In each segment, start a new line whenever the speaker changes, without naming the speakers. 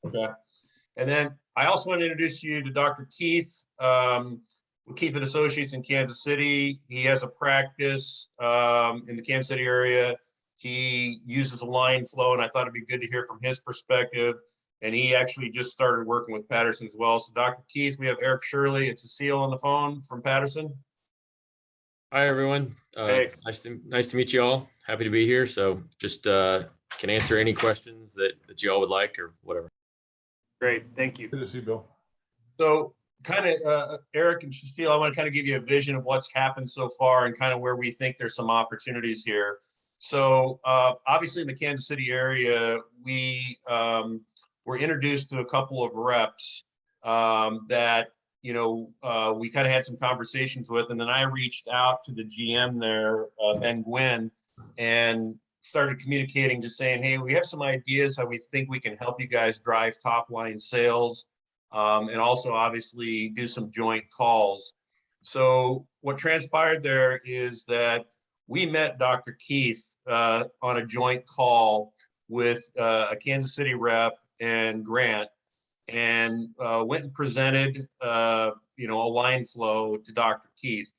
Okay. And then I also want to introduce you to Dr. Keith, with Keith and Associates in Kansas City. He has a practice in the Kansas City area. He uses AlignFlow, and I thought it'd be good to hear from his perspective. And he actually just started working with Patterson as well. So Dr. Keith, we have Eric Shirley. It's Cecile on the phone from Patterson.
Hi, everyone.
Hey.
Nice to meet you all. Happy to be here. So just can answer any questions that you all would like or whatever.
Great. Thank you.
Good to see you, Bill.
So kind of, Eric and Cecile, I want to kind of give you a vision of what's happened so far and kind of where we think there's some opportunities here. So obviously in the Kansas City area, we were introduced to a couple of reps that, we kind of had some conversations with, and then I reached out to the GM there, Ben Gwynn, and started communicating, just saying, hey, we have some ideas how we think we can help you guys drive top line sales, and also obviously do some joint calls. So what transpired there is that we met Dr. Keith on a joint call with a Kansas City rep and Grant, and went and presented, AlignFlow to Dr. Keith.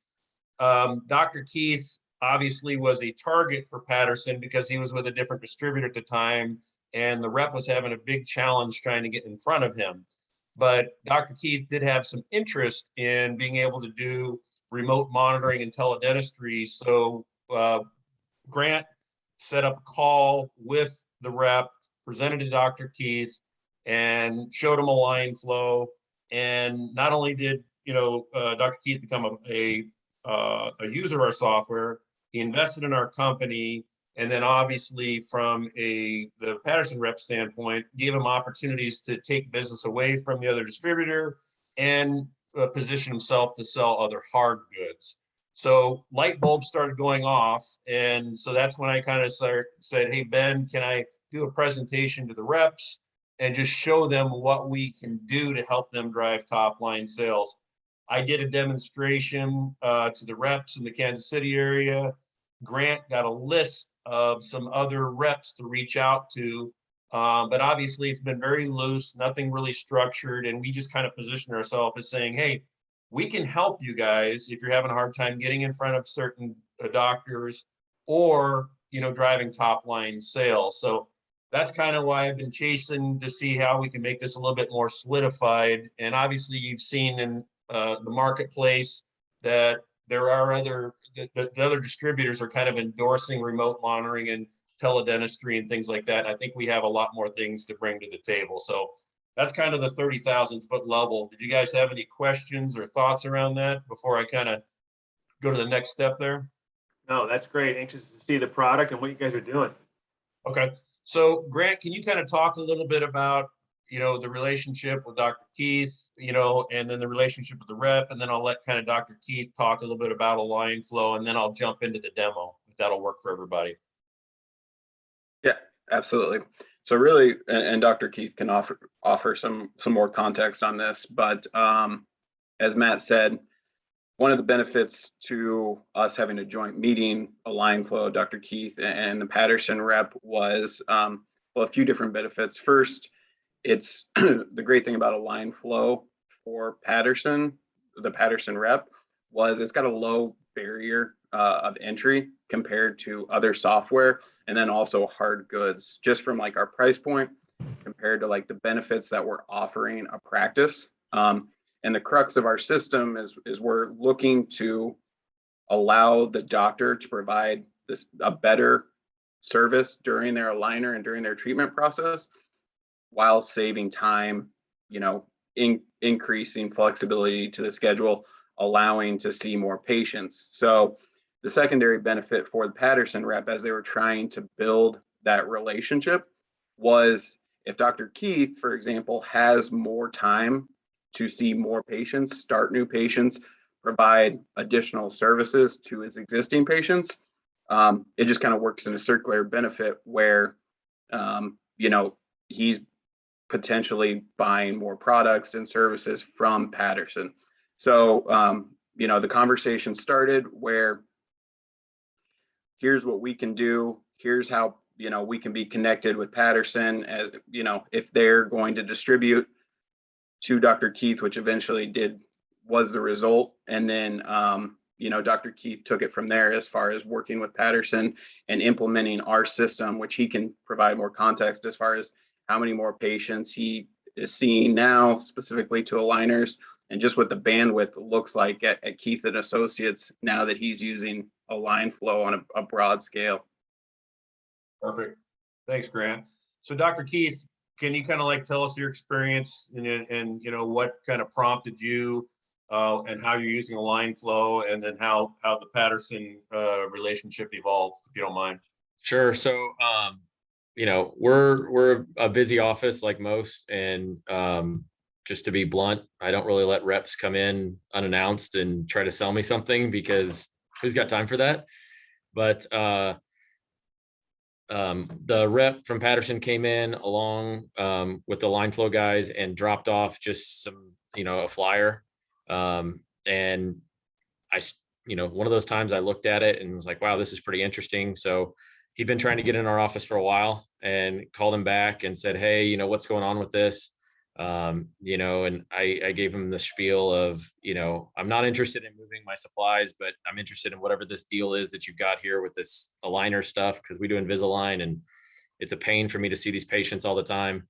Dr. Keith obviously was a target for Patterson because he was with a different distributor at the time, and the rep was having a big challenge trying to get in front of him. But Dr. Keith did have some interest in being able to do remote monitoring and teledentistry. So Grant set up a call with the rep, presented to Dr. Keith, and showed him AlignFlow. And not only did Dr. Keith become a user of our software, he invested in our company, and then obviously from the Patterson rep standpoint, gave him opportunities to take business away from the other distributor and position himself to sell other hard goods. So light bulbs started going off, and so that's when I kind of said, hey, Ben, can I do a presentation to the reps and just show them what we can do to help them drive top line sales? I did a demonstration to the reps in the Kansas City area. Grant got a list of some other reps to reach out to, but obviously it's been very loose, nothing really structured, and we just kind of positioned ourselves as saying, hey, we can help you guys if you're having a hard time getting in front of certain doctors or driving top line sales. So that's kind of why I've been chasing to see how we can make this a little bit more solidified. And obviously you've seen in the marketplace that there are the other distributors are kind of endorsing remote monitoring and teledentistry and things like that. And I think we have a lot more things to bring to the table. So that's kind of the 30,000 foot level. Did you guys have any questions or thoughts around that before I kind of go to the next step there?
No, that's great. Anxious to see the product and what you guys are doing.
Okay. So Grant, can you kind of talk a little bit about, the relationship with Dr. Keith, and then the relationship with the rep, and then I'll let kind of Dr. Keith talk a little bit about AlignFlow, and then I'll jump into the demo if that'll work for everybody.
Yeah, absolutely. So really, and Dr. Keith can offer some more context on this, but as Matt said, one of the benefits to us having a joint meeting, AlignFlow, Dr. Keith, and the Patterson rep was, a few different benefits. First, it's the great thing about AlignFlow for Patterson, the Patterson rep, was it's got a low barrier of entry compared to other software, and then also hard goods, just from like our price point compared to like the benefits that we're offering a practice. And the crux of our system is we're looking to allow the doctor to provide a better service during their aligner and during their treatment process, while saving time, increasing flexibility to the schedule, allowing to see more patients. So the secondary benefit for the Patterson rep, as they were trying to build that relationship, was if Dr. Keith, for example, has more time to see more patients, start new patients, provide additional services to his existing patients, it just kind of works in a circular benefit where, he's potentially buying more products and services from Patterson. So, the conversation started where here's what we can do. Here's how we can be connected with Patterson, as if they're going to distribute to Dr. Keith, which eventually was the result. And then, Dr. Keith took it from there as far as working with Patterson and implementing our system, which he can provide more context as far as how many more patients he is seeing now, specifically to aligners, and just what the bandwidth looks like at Keith and Associates now that he's using AlignFlow on a broad scale.
Perfect. Thanks, Grant. So Dr. Keith, can you kind of like tell us your experience and what kind of prompted you and how you're using AlignFlow, and then how the Patterson relationship evolved, if you don't mind?
Sure. So, we're a busy office like most, and just to be blunt, I don't really let reps come in unannounced and try to sell me something, because who's got time for that? But the rep from Patterson came in along with the AlignFlow guys and dropped off just some, a flyer. And I, one of those times I looked at it and was like, wow, this is pretty interesting. So he'd been trying to get in our office for a while, and called him back and said, hey, what's going on with this? And I gave him the spiel of, I'm not interested in moving my supplies, but I'm interested in whatever this deal is that you've got here with this aligner stuff, because we do Invisalign and it's a pain for me to see these patients all the time.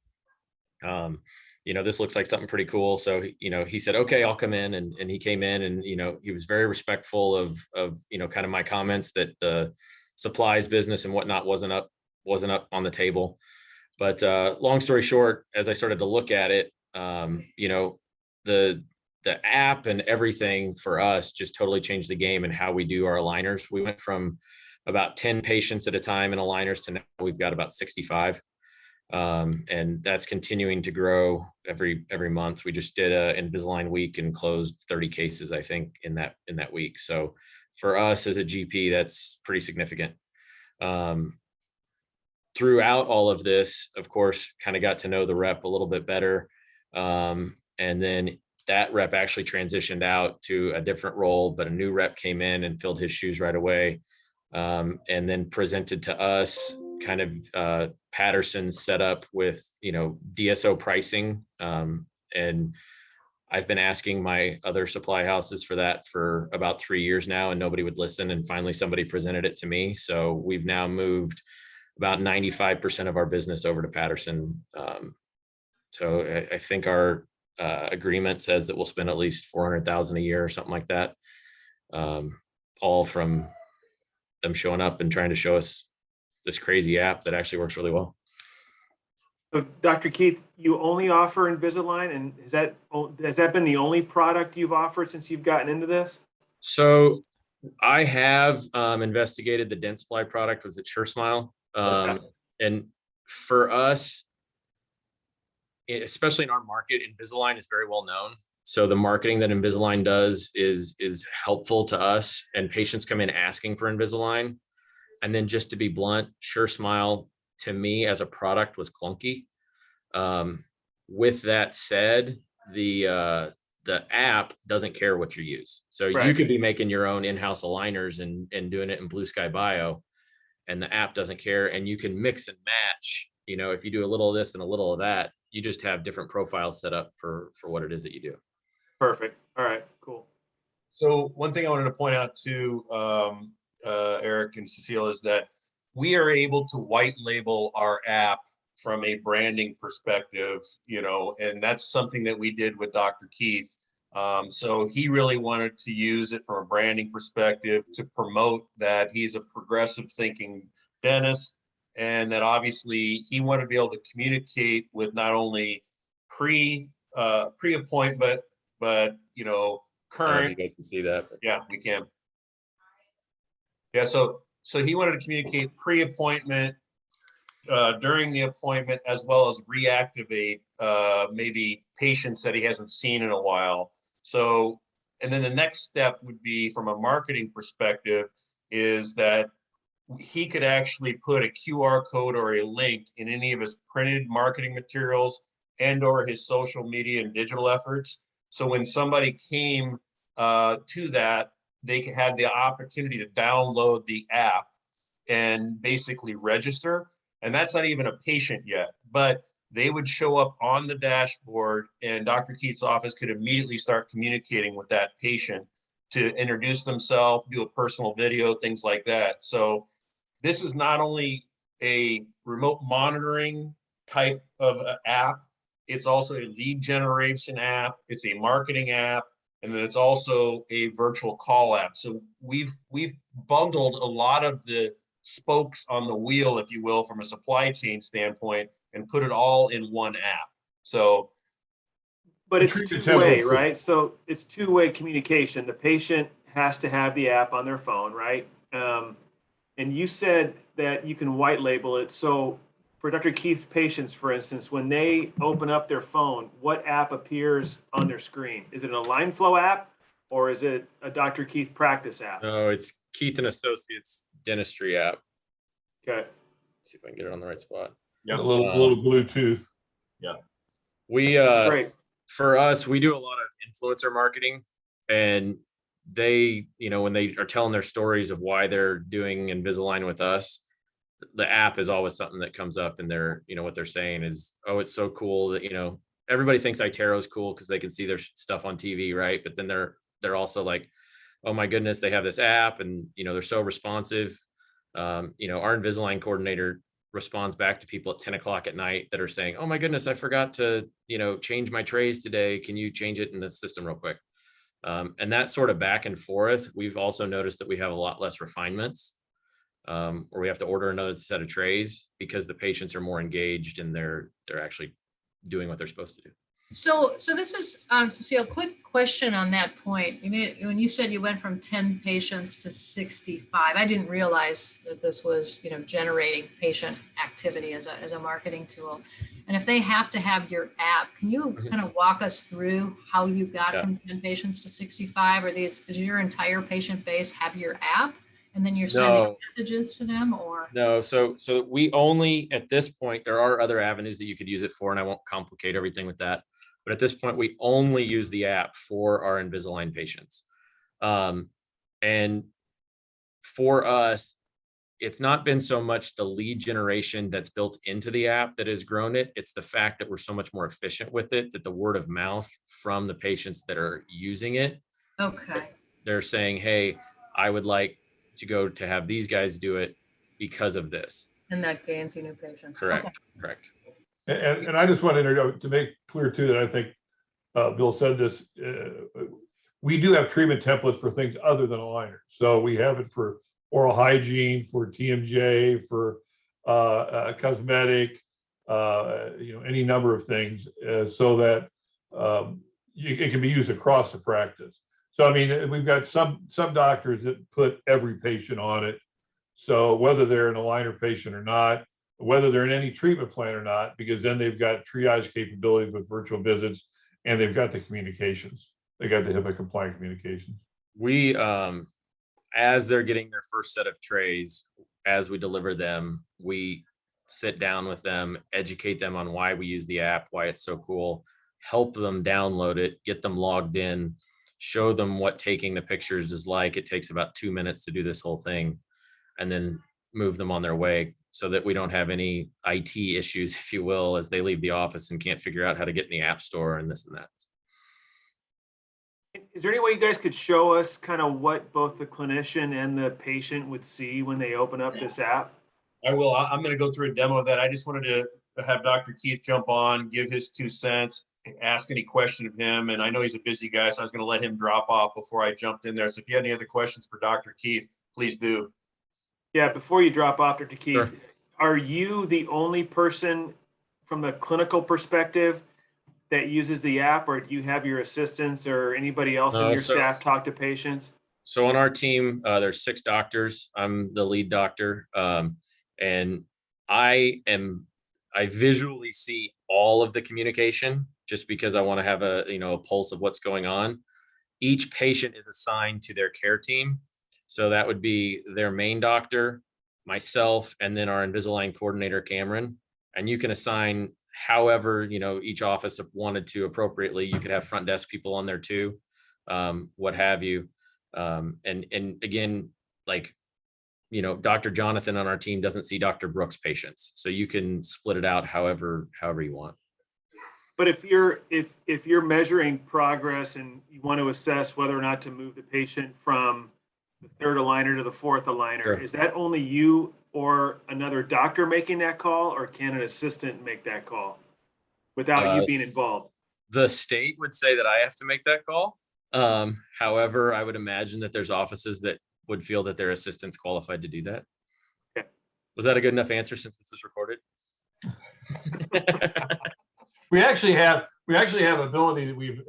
This looks like something pretty cool. So, he said, okay, I'll come in, and he came in, and, he was very respectful of, kind of my comments that the supplies business and whatnot wasn't up on the table. But long story short, as I started to look at it, the app and everything for us just totally changed the game and how we do our aligners. We went from about 10 patients at a time in aligners to now we've got about 65. And that's continuing to grow every month. We just did a Invisalign week and closed 30 cases, I think, in that week. So for us as a GP, that's pretty significant. Throughout all of this, of course, kind of got to know the rep a little bit better. And then that rep actually transitioned out to a different role, but a new rep came in and filled his shoes right away. And then presented to us kind of Patterson set up with, DSO pricing. And I've been asking my other supply houses for that for about 3 years now, and nobody would listen. And finally somebody presented it to me. So we've now moved about 95% of our business over to Patterson. So I think our agreement says that we'll spend at least $400,000 a year or something like that. All from them showing up and trying to show us this crazy app that actually works really well.
So Dr. Keith, you only offer Invisalign, and has that been the only product you've offered since you've gotten into this?
So I have investigated the Dentsply product. Was it SureSmile? And for us, especially in our market, Invisalign is very well known. So the marketing that Invisalign does is helpful to us, and patients come in asking for Invisalign. And then, just to be blunt, SureSmile to me as a product was clunky. With that said, the app doesn't care what you use. So
Right.
You could be making your own in-house aligners and doing it in Blue Sky Bio, and the app doesn't care. And you can mix and match. If you do a little of this and a little of that, you just have different profiles set up for what it is that you do.
Perfect. All right, cool.
So one thing I wanted to point out to Eric and Cecile is that we are able to white label our app from a branding perspective, and that's something that we did with Dr. Keith. So he really wanted to use it from a branding perspective to promote that he's a progressive thinking dentist, and that obviously he wanted to be able to communicate with not only pre-appointment, but current.
You guys can see that.
Yeah, we can. Yeah, so he wanted to communicate pre-appointment, during the appointment, as well as reactivate maybe patients that he hasn't seen in a while. So, and then the next step would be, from a marketing perspective, is that he could actually put a QR code or a link in any of his printed marketing materials and or his social media and digital efforts. So when somebody came to that, they had the opportunity to download the app and basically register. And that's not even a patient yet, but they would show up on the dashboard and Dr. Keith's office could immediately start communicating with that patient to introduce themselves, do a personal video, things like that. So this is not only a remote monitoring type of app, it's also a lead generation app, it's a marketing app, and then it's also a virtual call app. So we've bundled a lot of the spokes on the wheel, if you will, from a supply chain standpoint, and put it all in one app. So,
But it's
Treatment
two-way,
templates.
right? So it's two-way communication. The patient has to have the app on their phone, right? And you said that you can white label it. So for Dr. Keith's patients, for instance, when they open up their phone, what app appears on their screen? Is it an AlignFlow app or is it a Dr. Keith practice app?
No, it's Keith and Associates dentistry app.
Okay.
Let's see if I can get it on the right spot.
A little Bluetooth.
We
That's great.
for us, we do a lot of influencer marketing, and they, when they are telling their stories of why they're doing Invisalign with us, the app is always something that comes up, and they're, what they're saying is, oh, it's so cool that, everybody thinks iTero is cool because they can see their stuff on TV, right? But then they're also like, oh my goodness, they have this app, and they're so responsive. Our Invisalign coordinator responds back to people at 10 o'clock at night that are saying, oh my goodness, I forgot to, change my trays today. Can you change it in the system real quick? And that sort of back and forth. We've also noticed that we have a lot less refinements, or we have to order another set of trays because the patients are more engaged and they're actually doing what they're supposed to do.
So this is, Cecile, quick question on that point. When you said you went from 10 patients to 65, I didn't realize that this was, generating patient activity as a marketing tool. And if they have to have your app, can you kind of walk us through how you got from 10 patients to 65? Does your entire patient base have your app and then you're sending messages to them, or?
No, so we only, at this point, there are other avenues that you could use it for, and I won't complicate everything with that. But at this point, we only use the app for our Invisalign patients. And for us, it's not been so much the lead generation that's built into the app that has grown it. It's the fact that we're so much more efficient with it, that the word of mouth from the patients that are using it.
Okay.
They're saying, hey, I would like to go to have these guys do it because of this.
And that gains you new patients.
Correct.
Okay.
Correct.
And I just want to make clear too that I think Bill said this. We do have treatment templates for things other than aligners. So we have it for oral hygiene, for TMJ, for cosmetic, any number of things, so that it can be used across the practice. So I mean, we've got some doctors that put every patient on it. So whether they're an aligner patient or not, whether they're in any treatment plan or not, because then they've got triage capabilities with virtual visits, and they've got the communications. They got the HIPAA compliant communications.
We, as they're getting their first set of trays, as we deliver them, we sit down with them, educate them on why we use the app, why it's so cool, help them download it, get them logged in, show them what taking the pictures is like. It takes about 2 minutes to do this whole thing, and then move them on their way so that we don't have any IT issues, if you will, as they leave the office and can't figure out how to get in the app store and this and that.
Is there any way you guys could show us kind of what both the clinician and the patient would see when they open up this app?
I will. I'm going to go through a demo of that. I just wanted to have Dr. Keith jump on, give his 2 cents, ask any question of him. And I know he's a busy guy, so I was going to let him drop off before I jumped in there. So if you have any other questions for Dr. Keith, please do.
Yeah, before you drop off, Dr. Keith,
Sure.
Are you the only person from the clinical perspective that uses the app, or do you have your assistants or anybody else in your staff talk to patients?
So on our team, there's 6 doctors. I'm the lead doctor. And I visually see all of the communication just because I want to have a pulse of what's going on. Each patient is assigned to their care team. So that would be their main doctor, myself, and then our Invisalign coordinator, Cameron. And you can assign however, each office wanted to appropriately. You could have front desk people on there too, what have you. And again, like Dr. Jonathan on our team doesn't see Dr. Brooks patients. So you can split it out however you want.
But if you're measuring progress and you want to assess whether or not to move the patient from the third aligner to the fourth aligner,
Sure.
Is that only you or another doctor making that call, or can an assistant make that call without you being involved?
The state would say that I have to make that call. However, I would imagine that there's offices that would feel that their assistant's qualified to do that.
Okay.
Was that a good enough answer since this is recorded?
We actually have ability that we've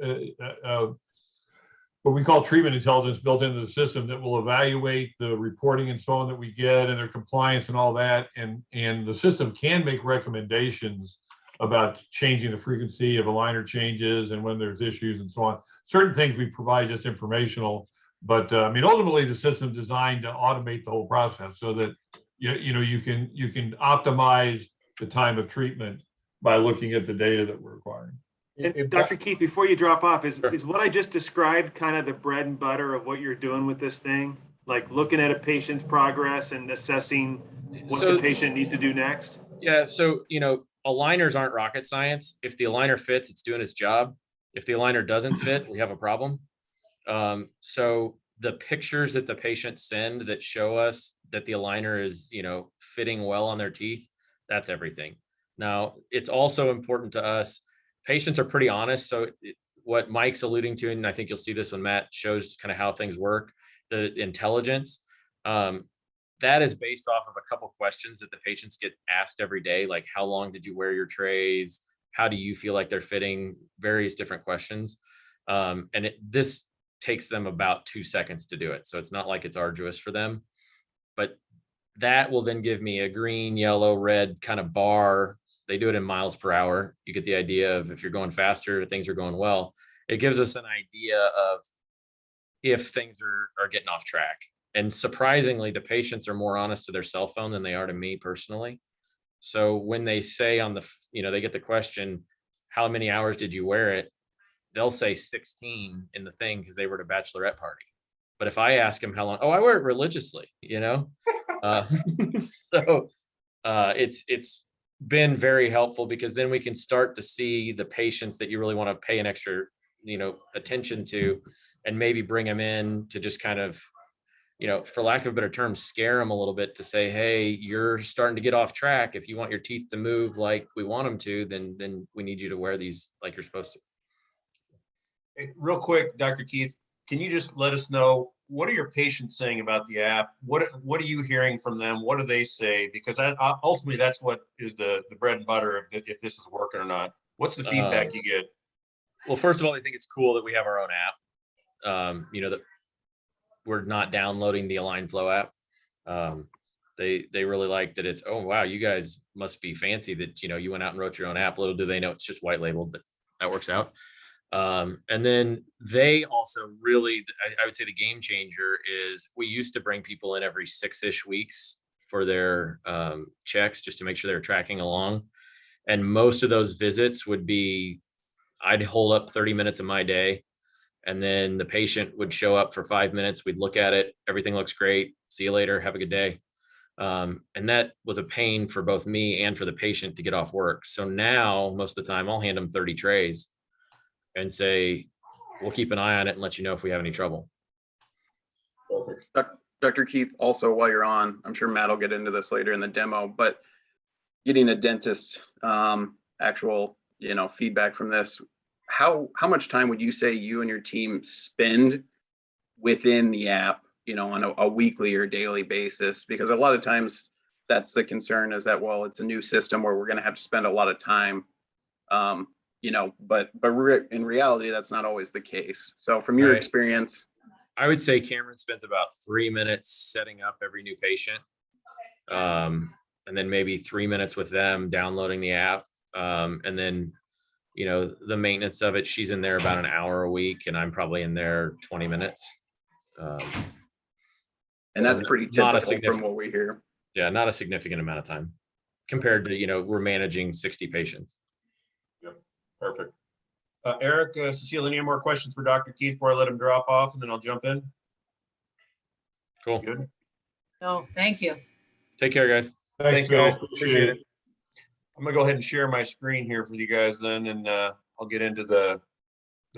what we call treatment intelligence built into the system that will evaluate the reporting and so on that we get and their compliance and all that. And the system can make recommendations about changing the frequency of aligner changes and when there's issues and so on. Certain things we provide just informational, but I mean, ultimately the system designed to automate the whole process so that you can optimize the time of treatment by looking at the data that we're acquiring.
And Dr. Keith, before you drop off, is
Sure.
what I just described kind of the bread and butter of what you're doing with this thing? Like looking at a patient's progress and assessing what the patient needs to do next?
Yeah. So, aligners aren't rocket science. If the aligner fits, it's doing its job. If the aligner doesn't fit, we have a problem. So the pictures that the patients send that show us that the aligner is, fitting well on their teeth, that's everything. Now, it's also important to us. Patients are pretty honest. So what Mike's alluding to, and I think you'll see this when Matt shows kind of how things work, the intelligence, that is based off of a couple questions that the patients get asked every day, like how long did you wear your trays? How do you feel like they're fitting? Various different questions. This takes them about 2 seconds to do it. So it's not like it's arduous for them, but that will then give me a green, yellow, red kind of bar. They do it in miles per hour. You get the idea of if you're going faster, things are going well. It gives us an idea of if things are getting off track. And surprisingly, the patients are more honest to their cell phone than they are to me personally. So when they say they get the question, how many hours did you wear it? They'll say 16 in the thing because they were at a bachelorette party. But if I ask them how long, I wear it religiously, So it's been very helpful because then we can start to see the patients that you really want to pay an extra, attention to, and maybe bring them in to just kind of, for lack of a better term, scare them a little bit to say, hey, you're starting to get off track. If you want your teeth to move like we want them to, then we need you to wear these like you're supposed to.
Hey, real quick, Dr. Keith, can you just let us know, what are your patients saying about the app? What are you hearing from them? What do they say? Because ultimately that's what is the bread and butter of if this is working or not. What's the feedback you get?
Well, first of all, I think it's cool that we have our own app. That we're not downloading the AlignFlow app. They really like that it's, oh, wow, you guys must be fancy that, you went out and wrote your own app. Little do they know it's just white labeled, but that works out. And then they also really, I would say the game changer is we used to bring people in every 6-ish weeks for their checks just to make sure they're tracking along. And most of those visits would be, I'd hold up 30 minutes of my day. And then the patient would show up for 5 minutes. We'd look at it. Everything looks great. See you later. Have a good day. And that was a pain for both me and for the patient to get off work. So now most of the time I'll hand them 30 trays and say, we'll keep an eye on it and let you know if we have any trouble.
Dr. Keith, also while you're on, I'm sure Matt will get into this later in the demo, but getting a dentist actual, feedback from this, how much time would you say you and your team spend within the app, on a weekly or daily basis? Because a lot of times that's the concern is that, well, it's a new system where we're going to have to spend a lot of time, but in reality, that's not always the case. So from your experience,
I would say Cameron spends about 3 minutes setting up every new patient. And then maybe 3 minutes with them downloading the app. And then, the maintenance of it, she's in there about an hour a week and I'm probably in there 20 minutes.
And that's pretty typical from what we hear.
Yeah, not a significant amount of time compared to, we're managing 60 patients.
Yep, perfect. Eric, Cecilia, any more questions for Dr. Keith before I let him drop off and then I'll jump in?
Cool.
Good.
Oh, thank you.
Take care, guys.
Thanks, Phil.
guys. Appreciate it. I'm gonna go ahead and share my screen here for you guys then, and I'll get into the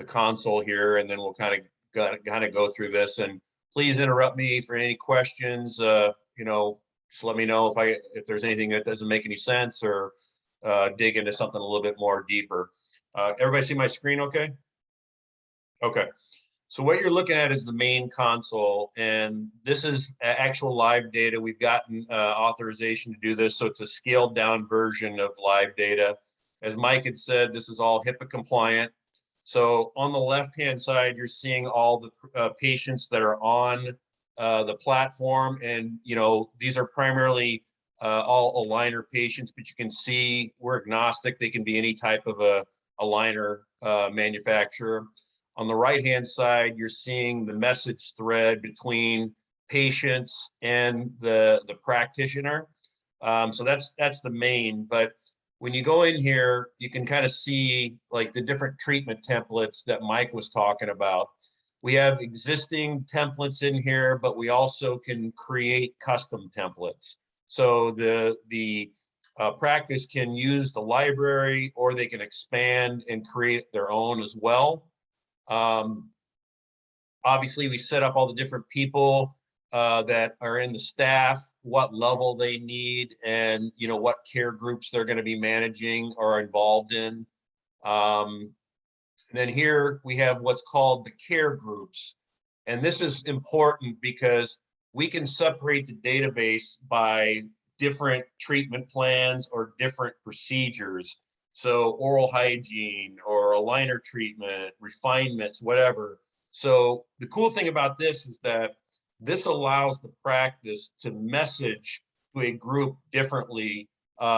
console here, and then we'll kind of go through this. And please interrupt me for any questions. You know, just let me know if there's anything that doesn't make any sense, or dig into something a little bit more deeper. Everybody see my screen okay? Okay. So what you're looking at is the main console, and this is actual live data. We've gotten authorization to do this, so it's a scaled down version of live data. As Mike had said, this is all HIPAA compliant. So on the left-hand side, you're seeing all the patients that are on the platform, and you know these are primarily all aligner patients, but you can see we're agnostic. They can be any type of a aligner manufacturer. On the right-hand side, you're seeing the message thread between patients and the practitioner. So that's the main. But when you go in here, you can kind of see like the different treatment templates that Mike was talking about. We have existing templates in here, but we also can create custom templates. So the practice can use the library, or they can expand and create their own as well. Obviously, we set up all the different people that are in the staff, what level they need, and you know what care groups they're going to be managing or involved in. Then here we have what's called the care groups, and this is important because we can separate the database by different treatment plans or different procedures. So oral hygiene or aligner treatment, refinements, whatever. So the cool thing about this is that this allows the practice to message to a group differently,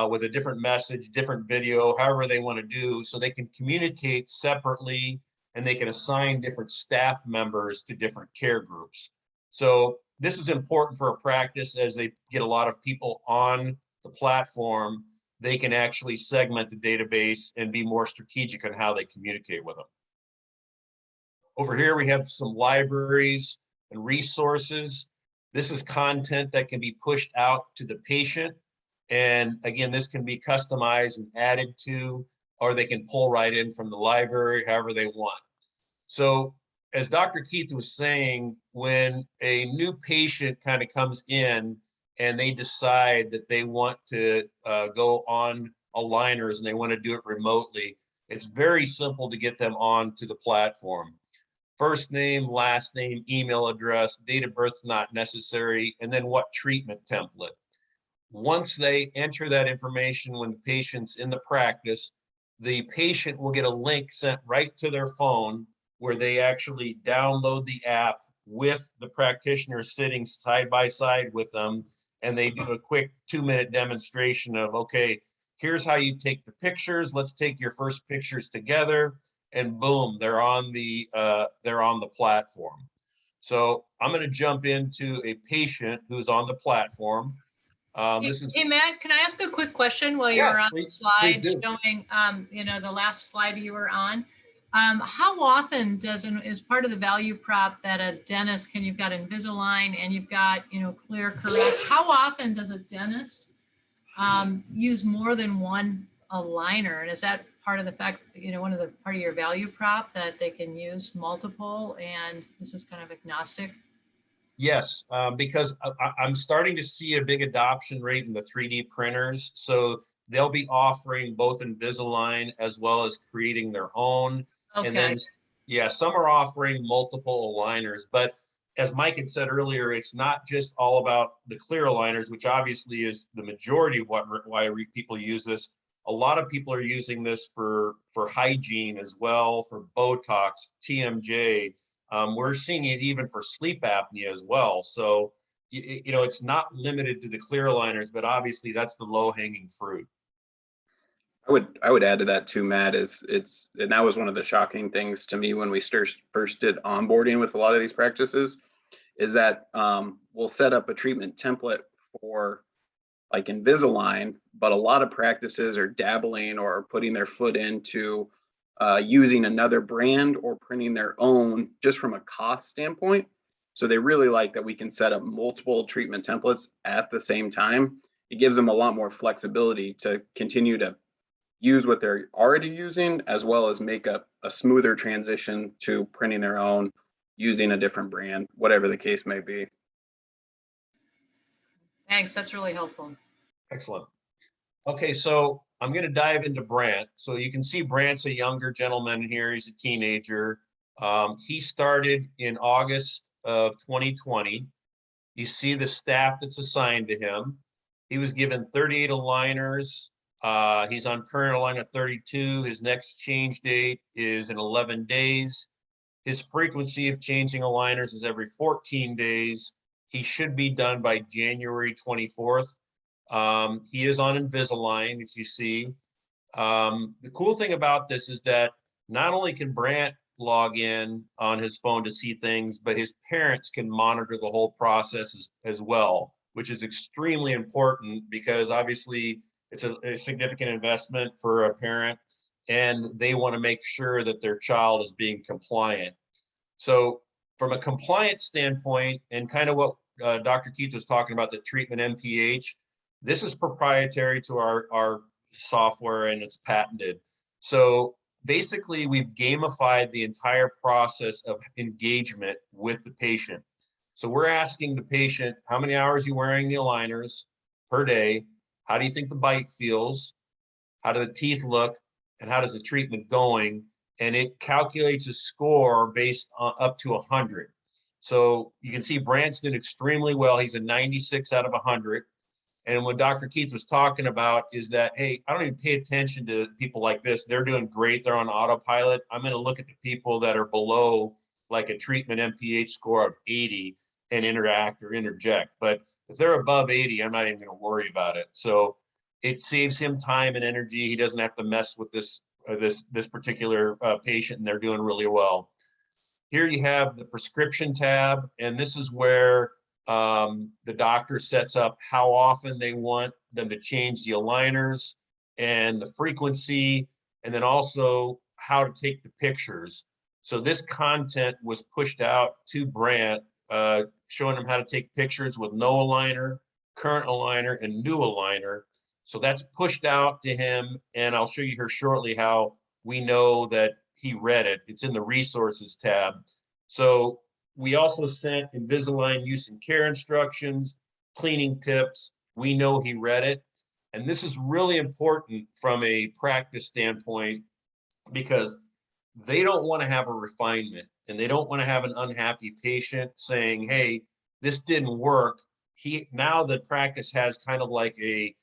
with a different message, different video, however they want to do, so they can communicate separately, and they can assign different staff members to different care groups. So this is important for a practice as they get a lot of people on the platform. They can actually segment the database and be more strategic on how they communicate with them. Over here, we have some libraries and resources. This is content that can be pushed out to the patient. And again, this can be customized and added to, or they can pull right in from the library, however they want. So as Dr. Keith was saying, when a new patient kind of comes in and they decide that they want to go on aligners and they want to do it remotely, it's very simple to get them onto the platform. First name, last name, email address, date of birth not necessary, and then what treatment template. Once they enter that information when the patient's in the practice, the patient will get a link sent right to their phone where they actually download the app with the practitioner sitting side by side with them, and they do a quick 2-minute demonstration of, okay, here's how you take the pictures. Let's take your first pictures together, and boom, they're on the platform. So I'm going to jump into a patient who's on the platform.
Hey, Matt, can I ask a quick question while you're on the slide showing, the last slide you were on? How often is part of the value prop that a dentist you've got Invisalign and you've got, Clear Correct. How often does a dentist use more than one aligner? And is that part of the fact, part of your value prop that they can use multiple, and this is kind of agnostic?
Yes, because I'm starting to see a big adoption rate in the 3D printers. So they'll be offering both Invisalign as well as creating their own.
Okay.
And then, yeah, some are offering multiple aligners. But as Mike had said earlier, it's not just all about the clear aligners, which obviously is the majority of why people use this. A lot of people are using this for hygiene as well, for Botox, TMJ. We're seeing it even for sleep apnea as well. So, it's not limited to the clear aligners, but obviously that's the low-hanging fruit.
I would add to that too, Matt, and that was one of the shocking things to me when we first did onboarding with a lot of these practices, is that we'll set up a treatment template for like Invisalign, but a lot of practices are dabbling or putting their foot into using another brand or printing their own just from a cost standpoint. So they really like that we can set up multiple treatment templates at the same time. It gives them a lot more flexibility to continue to use what they're already using, as well as make a smoother transition to printing their own, using a different brand, whatever the case may be.
Thanks, that's really helpful.
Excellent. Okay, so I'm going to dive into Brant. So you can see Brant's a younger gentleman here. He's a teenager. He started in August of 2020. You see the staff that's assigned to him. He was given 38 aligners. He's on current aligner 32. His next change date is in 11 days. His frequency of changing aligners is every 14 days. He should be done by January 24th. He is on Invisalign, as you see. The cool thing about this is that not only can Brant log in on his phone to see things, but his parents can monitor the whole process as well, which is extremely important because obviously it's a significant investment for a parent and they want to make sure that their child is being compliant. So from a compliance standpoint, and kind of what Dr. Keith was talking about, the treatment MPH, this is proprietary to our software and it's patented. So basically we've gamified the entire process of engagement with the patient. So we're asking the patient, how many hours are you wearing the aligners per day? How do you think the bite feels? How do the teeth look? And how does the treatment going? And it calculates a score based on up to 100. So you can see Brant's did extremely well. He's a 96 out of 100. And what Dr. Keith was talking about is that, hey, I don't even pay attention to people like this. They're doing great. They're on autopilot. I'm going to look at the people that are below like a treatment MPH score of 80 and interact or interject. But if they're above 80, I'm not even going to worry about it. So it saves him time and energy. He doesn't have to mess with this particular patient, and they're doing really well. Here you have the prescription tab, and this is where the doctor sets up how often they want them to change the aligners and the frequency, and then also how to take the pictures. So this content was pushed out to Brant, showing them how to take pictures with no aligner, current aligner, and new aligner. So that's pushed out to him, and I'll show you here shortly how we know that he read it. It's in the resources tab. So we also sent Invisalign use and care instructions, cleaning tips. We know he read it. And this is really important from a practice standpoint because they don't want to have a refinement and they don't want to have an unhappy patient saying, hey, this didn't work. Now the practice has kind of like a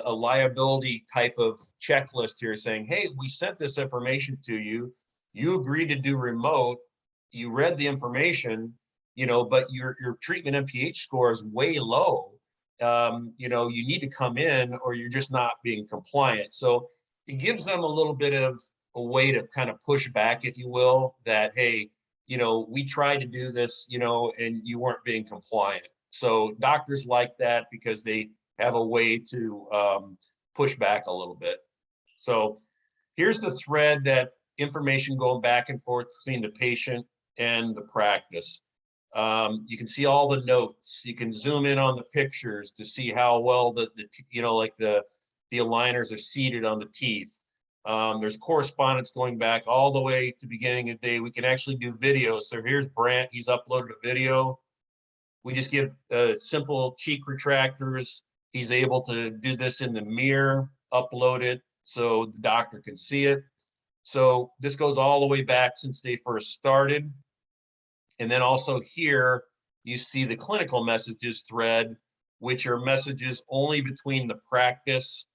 liability type of checklist here saying, hey, we sent this information to you. You agreed to do remote. You read the information, but your treatment MPH score is way low. You need to come in or you're just not being compliant. So it gives them a little bit of a way to kind of push back, if you will, that, hey, we tried to do this, and you weren't being compliant. So doctors like that because they have a way to push back a little bit. So here's the thread that information going back and forth between the patient and the practice. You can see all the notes. You can zoom in on the pictures to see how well the aligners are seated on the teeth. There's correspondence going back all the way to beginning of the day. We can actually do videos. So here's Brant. He's uploaded a video. We just give simple cheek retractors. He's able to do this in the mirror, upload it so the doctor can see it. So this goes all the way back since they first started. And then also here, you see the clinical messages thread, which are messages only between the practice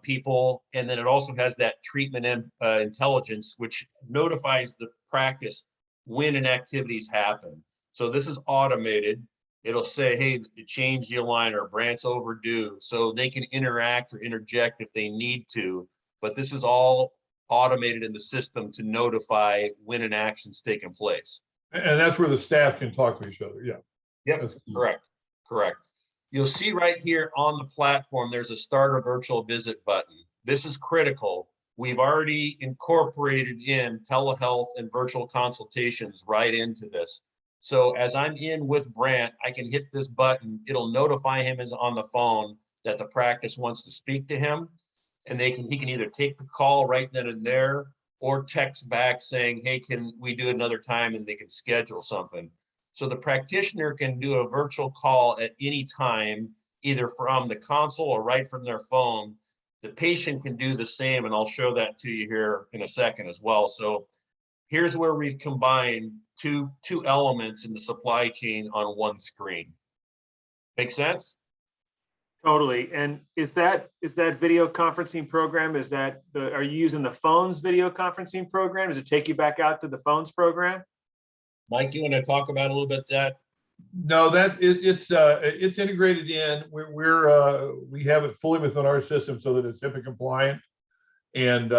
people. And then it also has that treatment intelligence, which notifies the practice when an activities happen. So this is automated. It'll say, hey, change the aligner, Brant's overdue. So they can interact or interject if they need to. But this is all automated in the system to notify when an action's taken place.
And that's where the staff can talk to each other. Yeah.
Yep, correct. You'll see right here on the platform, there's a start a virtual visit button. This is critical we've already incorporated in telehealth and virtual consultations right into this. So as I'm in with Brant, I can hit this button. It'll notify him as on the phone that the practice wants to speak to him. And he can either take the call right then and there or text back saying, hey, can we do it another time, and they can schedule something. So the practitioner can do a virtual call at any time, either from the console or right from their phone. The patient can do the same, and I'll show that to you here in a second as well. So here's where we've combined two elements in the supply chain on one screen. Make sense?
Totally. And is that video conferencing program, are you using the phone's video conferencing program? Does it take you back out to the phone's program?
Mike, you want to talk about a little bit that?
No, it's integrated in. We have it fully within our system so that it's HIPAA compliant, and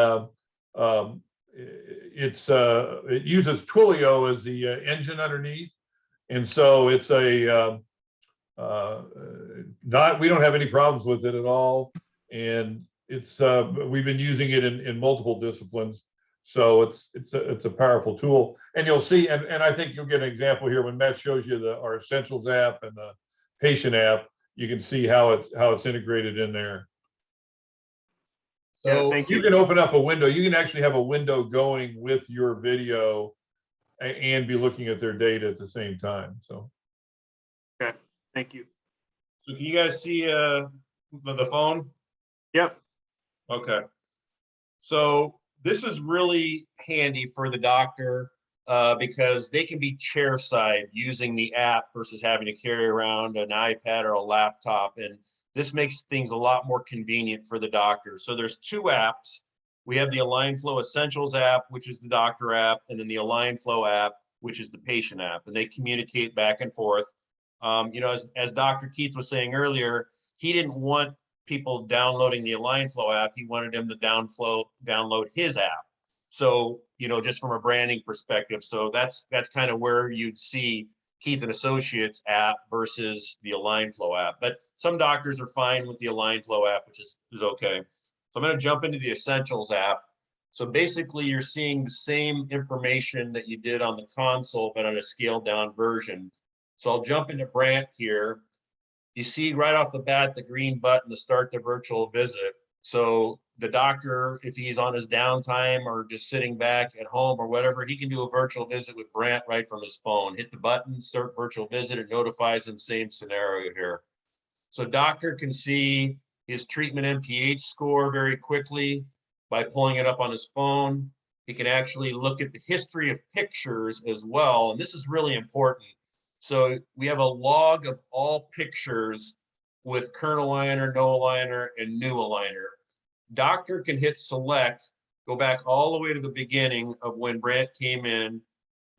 it uses Twilio as the engine underneath, and so it's we don't have any problems with it at all, and we've been using it in multiple disciplines. So it's a powerful tool, and you'll see, and I think you'll get an example here when Matt shows you our Essentials app and the Patient app. You can see how it's integrated in there.
So
thank
you can open up a window. You can actually have a window going with your video and be looking at their data at the same time. So,
okay, thank you.
So can you guys see the phone?
Yep.
Okay. So this is really handy for the doctor because they can be chairside using the app versus having to carry around an iPad or a laptop. And this makes things a lot more convenient for the doctor. So there's two apps. We have the AlignFlow Essentials app, which is the doctor app, and then the AlignFlow app, which is the patient app, and they communicate back and forth. As Dr. Keith was saying earlier, he didn't want people downloading the AlignFlow app. He wanted them to download his app. So, just from a branding perspective. So that's kind of where you'd see Keith and Associates app versus the AlignFlow app. But some doctors are fine with the AlignFlow app, which is okay. So I'm going to jump into the Essentials app. So basically you're seeing the same information that you did on the console, but on a scaled down version. So I'll jump into Brant here. You see right off the bat, the green button to start the virtual visit. So the doctor, if he's on his downtime or just sitting back at home or whatever, he can do a virtual visit with Brant right from his phone. Hit the button, start virtual visit. It notifies him, same scenario here. So doctor can see his treatment MPH score very quickly by pulling it up on his phone. He can actually look at the history of pictures as well. And this is really important. So we have a log of all pictures with current aligner, no aligner, and new aligner. Doctor can hit select, go back all the way to the beginning of when Brant came in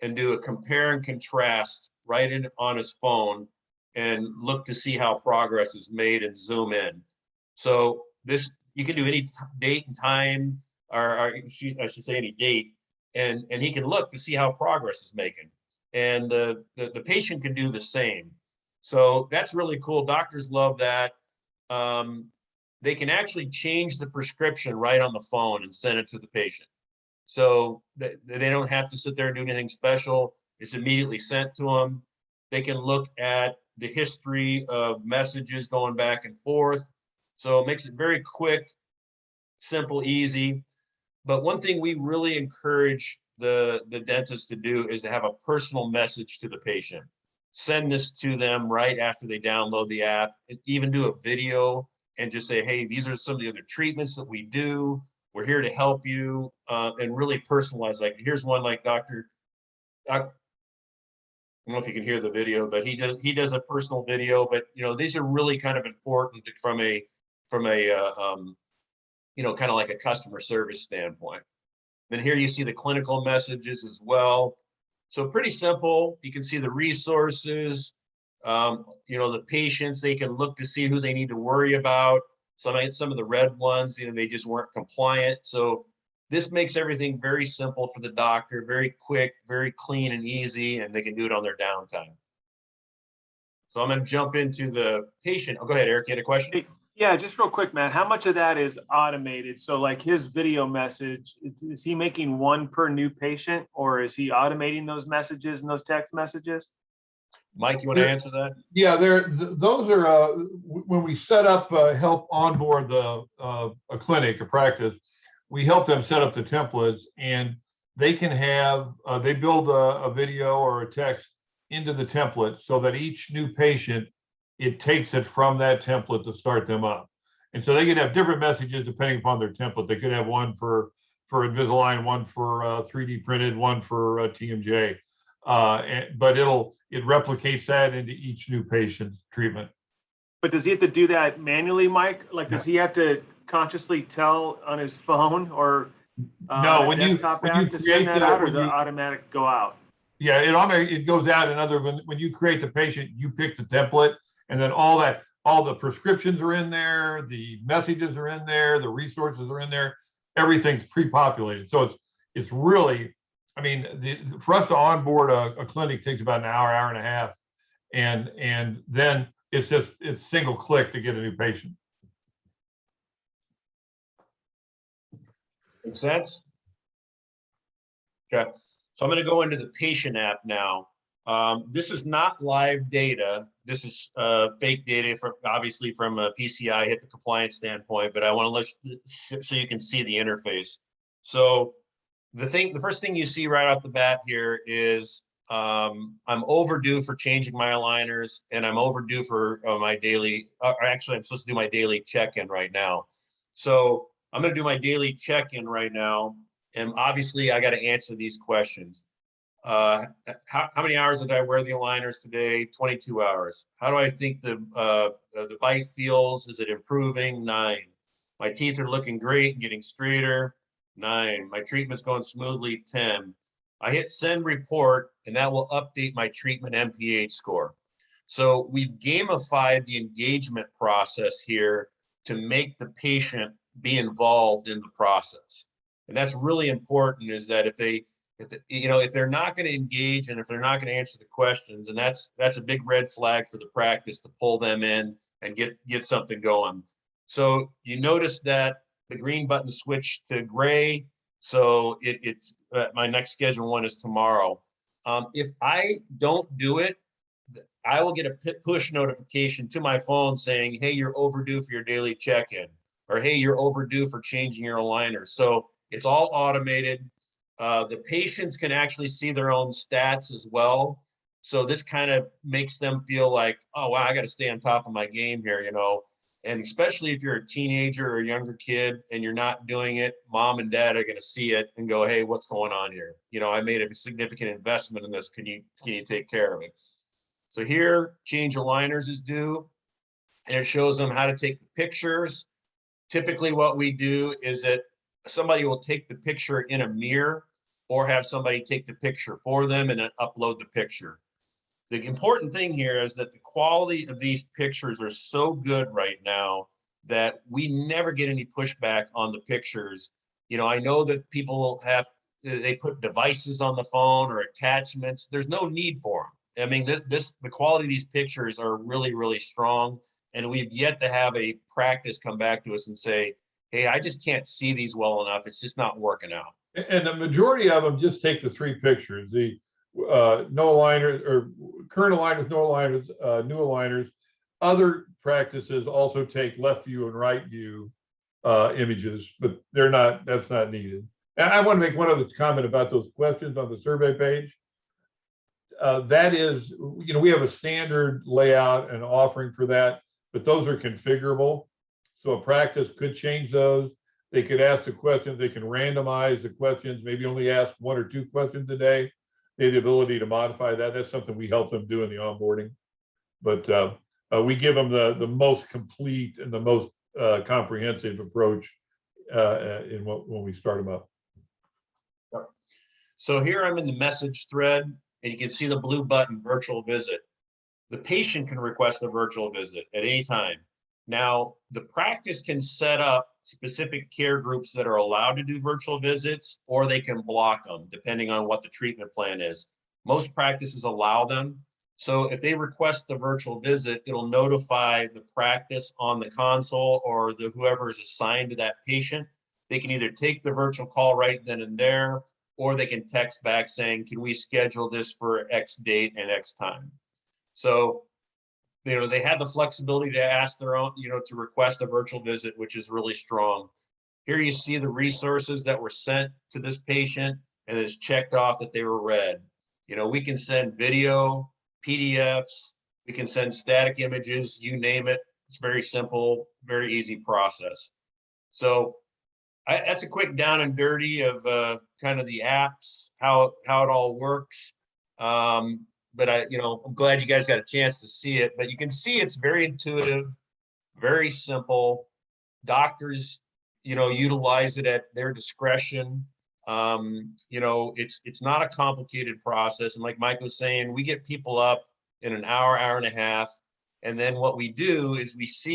and do a compare and contrast right in on his phone and look to see how progress is made and zoom in. So this, you can do any date and time, or I should say any date, and he can look to see how progress is making. And the patient can do the same. So that's really cool. Doctors love that. They can actually change the prescription right on the phone and send it to the patient. So they don't have to sit there and do anything special. It's immediately sent to them. They can look at the history of messages going back and forth. So it makes it very quick, simple, easy. But one thing we really encourage the dentist to do is to have a personal message to the patient. Send this to them right after they download the app, and even do a video and just say, hey, these are some of the other treatments that we do. We're here to help you, and really personalize. Like here's one like Dr. I don't know if you can hear the video, but he does a personal video. But these are really kind of important from a kind of like a customer service standpoint. Then here you see the clinical messages as well. So pretty simple. You can see the resources, the patients, they can look to see who they need to worry about. Some of the red ones, they just weren't compliant. So this makes everything very simple for the doctor, very quick, very clean and easy, and they can do it on their downtime. So I'm going to jump into the patient. Oh, go ahead, Eric, you had a question?
Yeah, just real quick, Matt, how much of that is automated? So like his video message, is he making one per new patient, or is he automating those messages and those text messages?
Mike, you want to answer that?
Yeah, those are when we set up help onboard a clinic, a practice, we help them set up the templates, and they can have they build a video or a text into the template so that each new patient, it takes it from that template to start them up. And so they could have different messages depending upon their template. They could have one for Invisalign, one for 3D printed, one for TMJ. But it replicates that into each new patient's treatment.
But does he have to do that manually, Mike? Like, does he have to consciously tell on his phone or
No,
on a
when you
desktop app to
create
send that out, or does it automatic go out?
Yeah, it goes out. When you create the patient, you pick the template, and then all the prescriptions are in there, the messages are in there, the resources are in there, everything's pre-populated. So it's really, I mean, for us to onboard a clinic takes about an hour and a half, and then it's single click to get a new patient.
Make sense? Okay, so I'm going to go into the patient app now. This is not live data. This is fake data from obviously from a PCI HIPAA compliance standpoint, but I want to let so you can see the interface. So the first thing you see right off the bat here is I'm overdue for changing my aligners, and I'm overdue for my daily, or actually I'm supposed to do my daily check-in right now. So I'm going to do my daily check-in right now. And obviously I got to answer these questions. How many hours did I wear the aligners today? 22 hours. How do I think the bite feels? Is it improving? 9. My teeth are looking great and getting straighter. 9. My treatment's going smoothly. 10. I hit send report, and that will update my treatment MPH score. So we've gamified the engagement process here to make the patient be involved in the process. And that's really important, is that if they're not going to engage and if they're not going to answer the questions, and that's a big red flag for the practice to pull them in and get something going. So you notice that the green button switched to gray. So it's my next scheduled one is tomorrow. If I don't do it, I will get a push notification to my phone saying, hey, you're overdue for your daily check-in, or hey, you're overdue for changing your aligner. So it's all automated. The patients can actually see their own stats as well. So this kind of makes them feel like, oh, wow, I got to stay on top of my game here, and especially if you're a teenager or a younger kid and you're not doing it, mom and dad are going to see it and go, hey, what's going on here? I made a significant investment in this. Can you take care of it? So here, change aligners is due, and it shows them how to take the pictures. Typically what we do is that somebody will take the picture in a mirror or have somebody take the picture for them and then upload the picture. The important thing here is that the quality of these pictures are so good right now that we never get any pushback on the pictures. I know that people they put devices on the phone or attachments. There's no need for them. I mean, the quality of these pictures are really, really strong. And we've yet to have a practice come back to us and say, hey, I just can't see these well enough. It's just not working out.
And the majority of them just take the 3 pictures, the no aligners or current aligners, no aligners, new aligners. Other practices also take left view and right view images, but that's not needed. And I want to make one other comment about those questions on the survey page. That is, we have a standard layout and offering for that, but those are configurable. So a practice could change those. They could ask the questions. They can randomize the questions, maybe only ask 1 or 2 questions a day. They have the ability to modify that. That's something we help them do in the onboarding. But we give them the most complete and the most comprehensive approach when we start them up.
So here I'm in the message thread, and you can see the blue button, virtual visit. The patient can request a virtual visit at any time. Now, the practice can set up specific care groups that are allowed to do virtual visits, or they can block them depending on what the treatment plan is. Most practices allow them. So if they request the virtual visit, it'll notify the practice on the console or the whoever is assigned to that patient. They can either take the virtual call right then and there, or they can text back saying, can we schedule this for X date and X time? So, they had the flexibility to ask their own, to request a virtual visit, which is really strong. Here you see the resources that were sent to this patient, and it's checked off that they were read. We can send video, PDFs, we can send static images, you name it. It's very simple, very easy process. So that's a quick down and dirty of kind of the apps, how it all works. But I'm glad you guys got a chance to see it. But you can see it's very intuitive, very simple. Doctors, utilize it at their discretion. It's not a complicated process. And like Mike was saying, we get people up in an hour, hour and a half. And then what we do is it's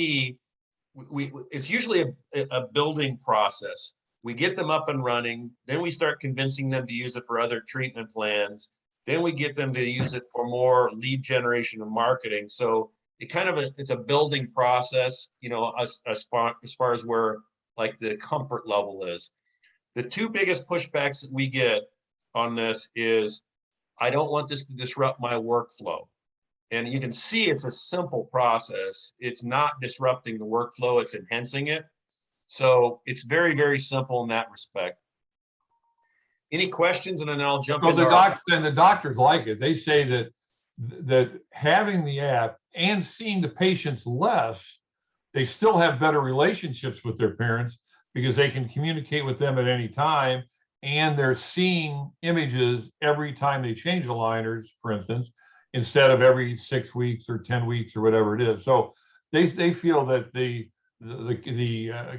usually a building process. We get them up and running, then we start convincing them to use it for other treatment plans. Then we get them to use it for more lead generation and marketing. So it's a building process, as far as where like the comfort level is. The two biggest pushbacks that we get on this is, I don't want this to disrupt my workflow. And you can see it's a simple process. It's not disrupting the workflow, it's enhancing it. So it's very, very simple in that respect. Any questions? And then I'll jump in.
The doctors like it. They say that having the app and seeing the patients less, they still have better relationships with their parents because they can communicate with them at any time, and they're seeing images every time they change the liners, for instance, instead of every 6 weeks or 10 weeks or whatever it is. So they feel that the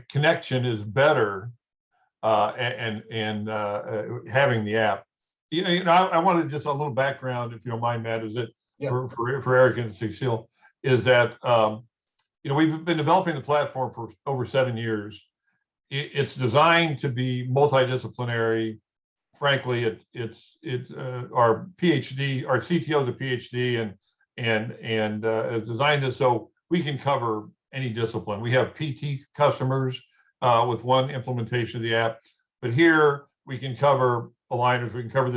connection is better and having the app. I wanted just a little background, if you don't mind, Matt, is it for Eric and Cecile, is that we've been developing the platform for over 7 years. It's designed to be multidisciplinary. Frankly, it's our PhD, our CTO is a PhD, and is designed so we can cover any discipline. We have PT customers with one implementation of the app, but here we can cover aligners, we can cover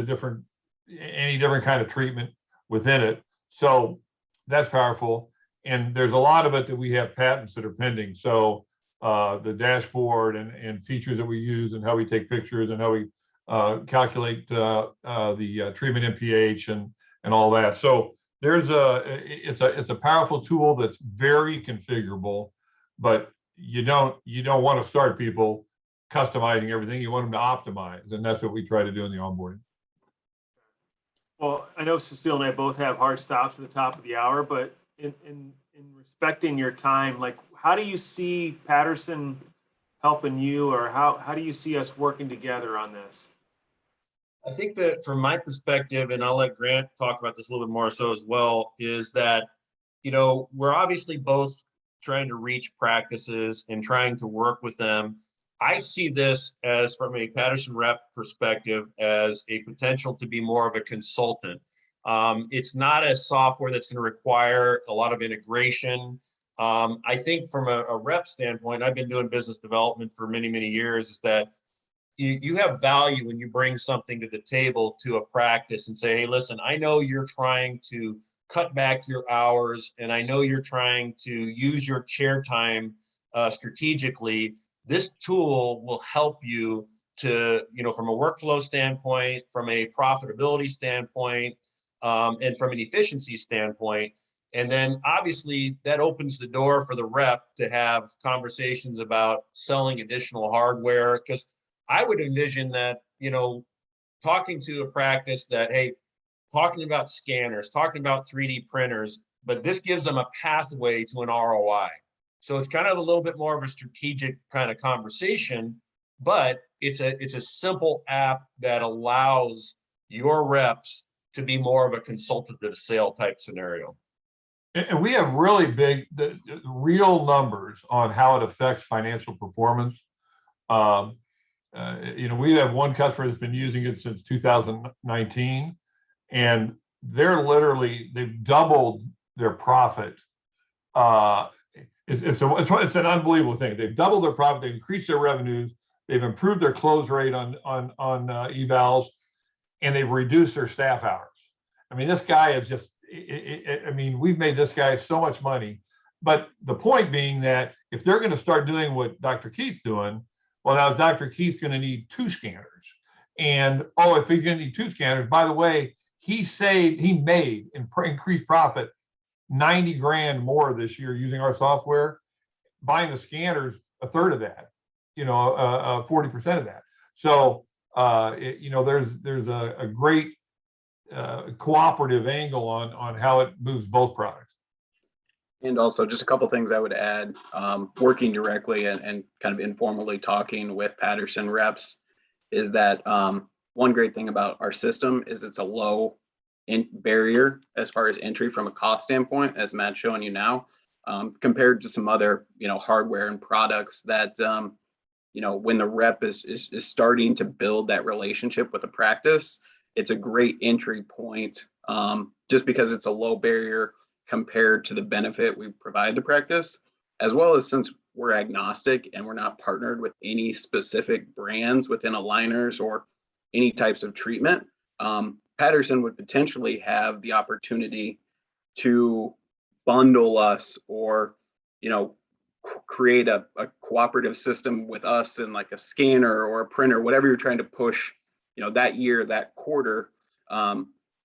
any different kind of treatment within it. So that's powerful. And there's a lot of it that we have patents that are pending. So the dashboard and features that we use and how we take pictures and how we calculate the treatment MPH and all that. So it's a powerful tool that's very configurable, but you don't want to start people customizing everything. You want them to optimize, and that's what we try to do in the onboarding.
Well, I know Cecile and I both have hard stops at the top of the hour, but in respecting your time, like, how do you see Patterson helping you, or how do you see us working together on this?
I think that from my perspective, and I'll let Grant talk about this a little bit more so as well, is that, we're obviously both trying to reach practices and trying to work with them. I see this as, from a Patterson rep perspective, as a potential to be more of a consultant. It's not a software that's going to require a lot of integration. I think from a rep standpoint, I've been doing business development for many, many years, is that you have value when you bring something to the table to a practice and say, hey, listen, I know you're trying to cut back your hours, and I know you're trying to use your chair time strategically. This tool will help you to, from a workflow standpoint, from a profitability standpoint, and from an efficiency standpoint. And then obviously that opens the door for the rep to have conversations about selling additional hardware, because I would envision that, talking to a practice that, hey, talking about scanners, talking about 3D printers, but this gives them a pathway to an ROI. So it's kind of a little bit more of a strategic kind of conversation, but it's a simple app that allows your reps to be more of a consultative sale type scenario.
And we have really big, the real numbers on how it affects financial performance. We have one customer that's been using it since 2019, and they've doubled their profit. It's an unbelievable thing. They've doubled their profit. They've increased their revenues. They've improved their close rate on evals, and they've reduced their staff hours. I mean, this guy is just. I mean, we've made this guy so much money. But the point being that if they're going to start doing what Dr. Keith's doing, well, now is Dr. Keith going to need 2 scanners? And if he's going to need 2 scanners, by the way, he made increased profit 90 grand more this year using our software, buying the scanners, a third of that, 40% of that. So, there's a great cooperative angle on how it moves both products.
And also just a couple things I would add, working directly and kind of informally talking with Patterson reps is that one great thing about our system is it's a low barrier as far as entry from a cost standpoint, as Matt's showing you now, compared to some other, hardware and products that, when the rep is starting to build that relationship with the practice, it's a great entry point, just because it's a low barrier compared to the benefit we provide the practice, as well as since we're agnostic and we're not partnered with any specific brands within aligners or any types of treatment. Patterson would potentially have the opportunity to bundle us or, create a cooperative system with us in like a scanner or a printer, whatever you're trying to push, that year, that quarter,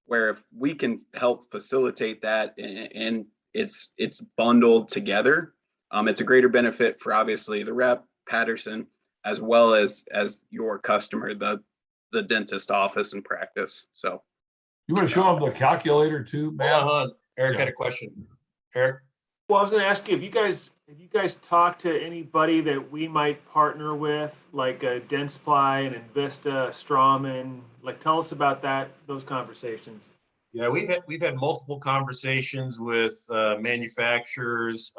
where if we can help facilitate that and it's bundled together, it's a greater benefit for obviously the rep, Patterson, as well as your customer, the dentist office and practice. So
you want to show them the calculator too, Matt?
Hold on. Eric
Yeah.
had a question. Eric?
Well, I was going to ask you, have you guys talked to anybody that we might partner with, like a Dentsply, an Invista, Straumann? Like, tell us about those conversations.
Yeah, we've had multiple conversations with manufacturers,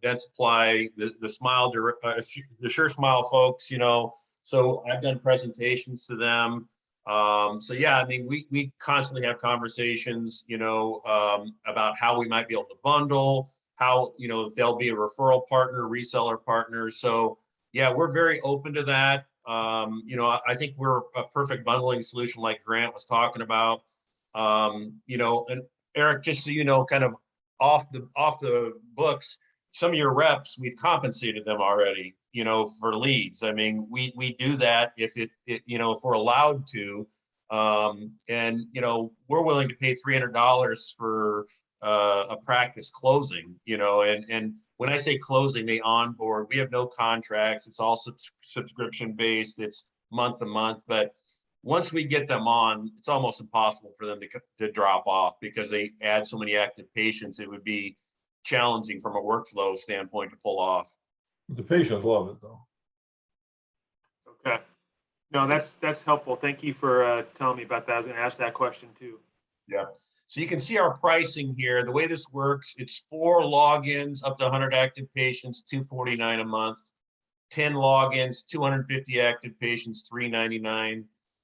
Dentsply, the Smile, the Sure Smile folks. So I've done presentations to them. So yeah, I mean, we constantly have conversations, about how we might be able to bundle, how, if they'll be a referral partner, reseller partner. So yeah, we're very open to that. I think we're a perfect bundling solution like Grant was talking about. And Eric, just so you know, kind of off the books, some of your reps, we've compensated them already, for leads. I mean, we do that if if we're allowed to, and we're willing to pay $300 for a practice closing, and when I say closing, they onboard. We have no contracts. It's all subscription based. It's month to month, but once we get them on, it's almost impossible for them to drop off because they add so many active patients. It would be challenging from a workflow standpoint to pull off.
The patients love it though.
Okay. No, that's helpful. Thank you for telling me about that. I was going to ask that question too.
Yeah. So you can see our pricing here. The way this works, it's 4 logins up to 100 active patients, $249 a month, 10 logins, 250 active patients, $399,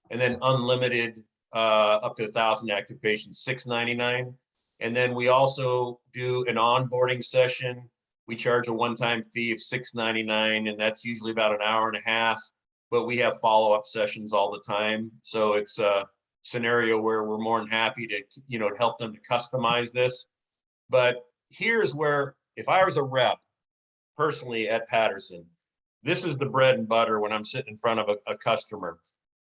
and then unlimited up to 1,000 active patients, $699. And then we also do an onboarding session. We charge a one-time fee of $699, and that's usually about an hour and a half, but we have follow-up sessions all the time. So it's a scenario where we're more than happy to, to help them to customize this. But here's where, if I was a rep personally at Patterson, this is the bread and butter when I'm sitting in front of a customer.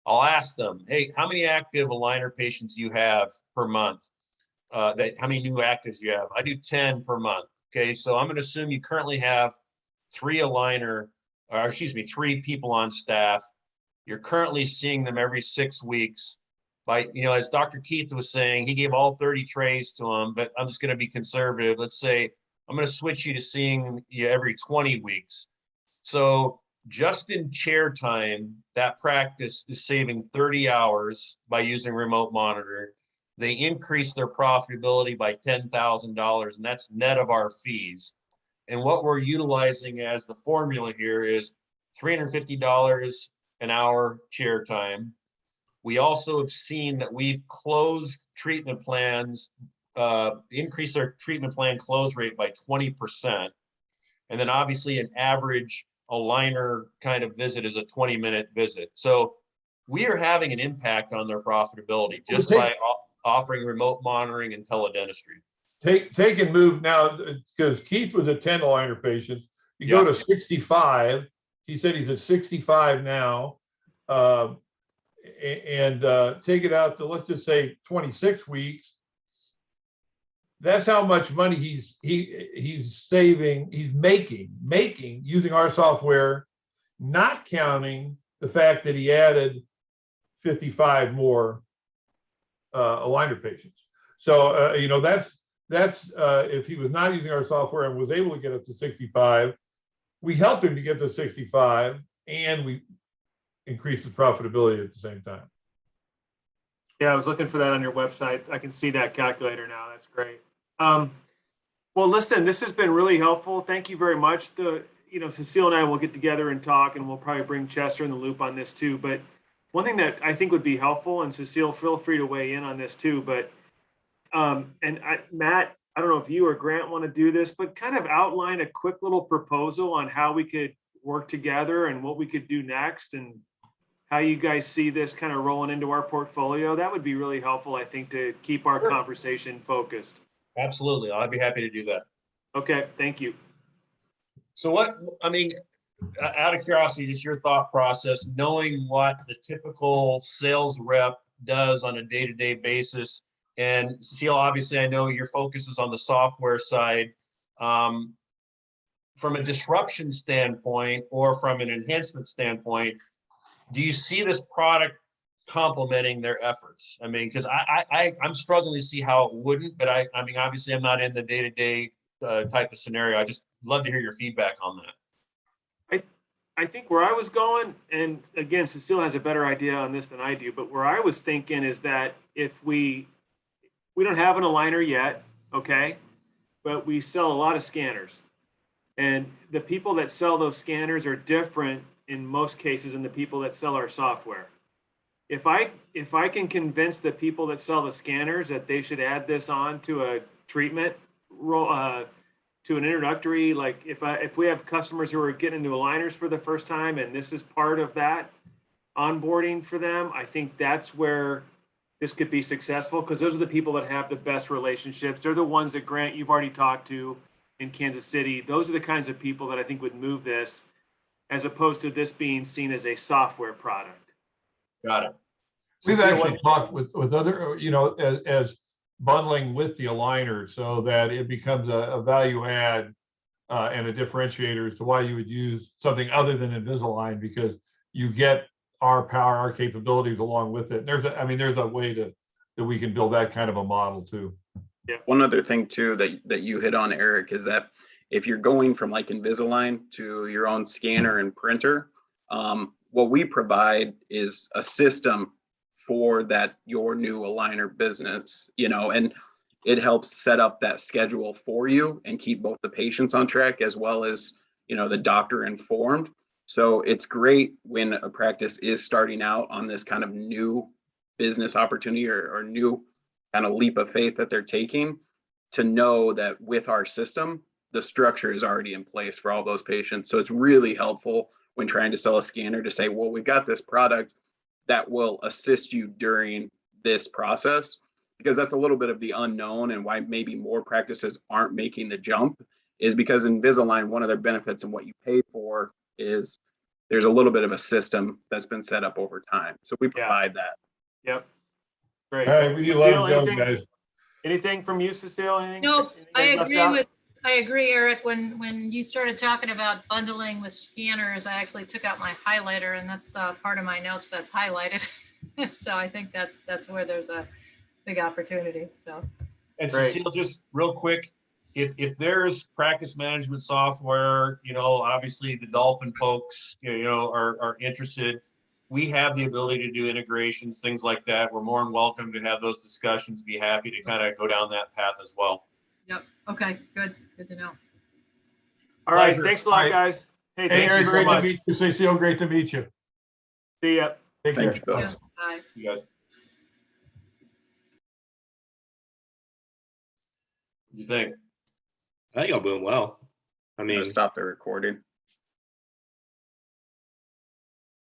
I'll ask them, hey, how many active aligner patients you have per month? How many new actives you have? I do 10 per month. Okay, so I'm going to assume you currently have 3 people on staff. You're currently seeing them every 6 weeks. By, as Dr. Keith was saying, he gave all 30 trays to them, but I'm just going to be conservative. Let's say I'm going to switch you to seeing you every 20 weeks. So just in chair time, that practice is saving 30 hours by using remote monitoring. They increase their profitability by $10,000, and that's net of our fees. And what we're utilizing as the formula here is $350 an hour chair time, We also have seen that we've closed treatment plans, increased our treatment plan close rate by 20%. And then obviously an average aligner kind of visit is a 20-minute visit. So we are having an impact on their profitability just by offering remote monitoring and teledentistry.
Take and move now, because Keith was a 10 aligner patient. You go to 65. He said he's at 65 now. And take it out to, let's just say 26 weeks. That's how much money he's saving, he's making using our software, not counting the fact that he added 55 more aligner patients. So you know, that's if he was not using our software and was able to get up to 65, we helped him to get to 65, and we increased his profitability at the same time.
Yeah, I was looking for that on your website. I can see that calculator now. That's great. Well, listen, this has been really helpful. Thank you very much. Cecile and I will get together and talk, and we'll probably bring Chester in the loop on this too. But one thing that I think would be helpful, and Cecile, feel free to weigh in on this too, but Matt, I don't know if you or Grant want to do this, but kind of outline a quick little proposal on how we could work together and what we could do next, and how you guys see this kind of rolling into our portfolio. That would be really helpful, I think, to keep our conversation focused.
Absolutely. I'd be happy to do that.
Okay, thank you.
So out of curiosity, just your thought process, knowing what the typical sales rep does on a day-to-day basis. And Cecile, obviously, I know your focus is on the software side. From a disruption standpoint or from an enhancement standpoint, do you see this product complementing their efforts? I mean, because I'm struggling to see how it wouldn't, but I mean, obviously I'm not in the day-to-day type of scenario. I just love to hear your feedback on that.
I think where I was going, and again, Cecile has a better idea on this than I do, but where I was thinking is that if we don't have an aligner yet, okay, but we sell a lot of scanners, and the people that sell those scanners are different in most cases than the people that sell our software. If I can convince the people that sell the scanners that they should add this on to a treatment to an introductory, like if we have customers who are getting into aligners for the first time and this is part of that onboarding for them, I think that's where this could be successful, because those are the people that have the best relationships. They're the ones that, Grant, you've already talked to in Kansas City. Those are the kinds of people that I think would move this, as opposed to this being seen as a software product.
Got it.
We've actually talked with other, as bundling with the aligner, so that it becomes a value add and a differentiator as to why you would use something other than Invisalign, because you get our power, our capabilities along with it. There's a way that we can build that kind of a model too.
Yeah. One other thing too that you hit on, Eric, is that if you're going from like Invisalign to your own scanner and printer, what we provide is a system for your new aligner business, and it helps set up that schedule for you and keep both the patients on track as well as, the doctor informed. So it's great when a practice is starting out on this kind of new business opportunity or new kind of leap of faith that they're taking, to know that with our system, the structure is already in place for all those patients. So it's really helpful when trying to sell a scanner to say, well, we've got this product that will assist you during this process, because that's a little bit of the unknown, and why maybe more practices aren't making the jump is because Invisalign, one of their benefits and what you pay for is there's a little bit of a system that's been set up over time. So we provide that.
Yep. Great.
All right, we need a lot of go, guys.
Anything from you, Cecile?
Nope, I agree, Eric. When you started talking about bundling with scanners, I actually took out my highlighter, and that's the part of my notes that's highlighted. So I think that's where there's a big opportunity. So.
And Cecile, just real quick, if there's practice management software, obviously the Dolphin folks, are interested. We have the ability to do integrations, things like that. We're more than welcome to have those discussions. Be happy to kind of go down that path as well.
Yep. Okay. Good to know.
All right. Thanks a lot, guys. Hey, thank you so much.
Great to meet you, Cecile. Great to meet you.
See ya.
Take care.
Thank you, folks.
Yeah. Aye.
You guys. What do you think?
I think I'm doing well. I
I'm
mean,
gonna stop the recording.